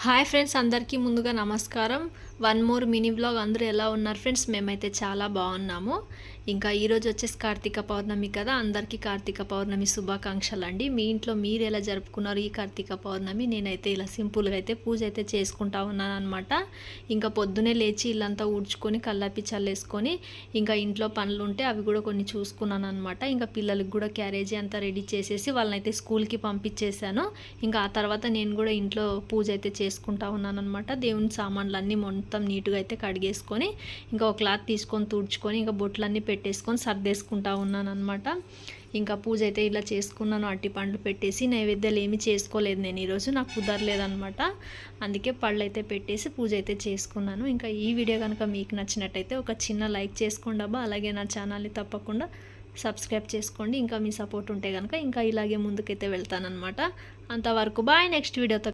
Hi friends, అందరికీ ముందుగా నమస్కారం. One more mini vlog. అందరూ ఎలా ఉన్నారు ఫ్రెండ్స్? మేమైతే చాలా బాగున్నాము. ఇంకా ఈరోజు వచ్చేసి కార్తీక పౌర్ణమి కదా, అందరికీ కార్తీక పౌర్ణమి శుభాకాంక్షలు అండి. మీ ఇంట్లో మీరు ఎలా జరుపుకున్నారు ఈ కార్తీక పౌర్ణమి? నేనైతే ఇలా సింపుల్గా అయితే పూజ అయితే చేసుకుంటా ఉన్నాను అనమాట. ఇంకా పొద్దునే లేచి ఇల్లంతా ఊడ్చుకొని కల్లాపి చల్లేసుకొని ఇంకా ఇంట్లో పనులు ఉంటే అవి కూడా కొన్ని చూసుకున్నాను అనమాట. ఇంకా పిల్లలకి కూడా క్యారేజీ అంతా రెడీ చేసేసి వాళ్ళనైతే స్కూల్కి పంపించేశాను. ఇంకా ఆ తర్వాత నేను కూడా ఇంట్లో పూజ అయితే చేసుకుంటా ఉన్నాను అనమాట. దేవుని సామాన్లు అన్నీ మొత్తం నీట్గా అయితే కడిగేసుకొని ఇంకా ఒక క్లాత్ తీసుకొని తుడుచుకొని ఇంకా బొట్లన్నీ పెట్టేసుకొని సర్దేసుకుంటా ఉన్నాను అనమాట. ఇంకా పూజ అయితే ఇలా చేసుకున్నాను. అట్టి పండ్లు పెట్టేసి నైవేద్యాలు ఏమీ చేసుకోలేదు నేను ఈరోజు, నాకు కుదరలేదనమాట. అందుకే పళ్ళు అయితే పెట్టేసి పూజ అయితే చేసుకున్నాను. ఇంకా ఈ వీడియో కనుక మీకు నచ్చినట్టయితే ఒక చిన్న లైక్ చేసుకోండి అబ్బా. అలాగే నా ఛానల్ని తప్పకుండా సబ్స్క్రైబ్ చేసుకోండి. ఇంకా మీ సపోర్ట్ ఉంటే కనుక ఇంకా ఇలాగే ముందుకైతే వెళ్తానన్నమాట. అంతవరకు బాయ్. నెక్స్ట్ వీడియోతో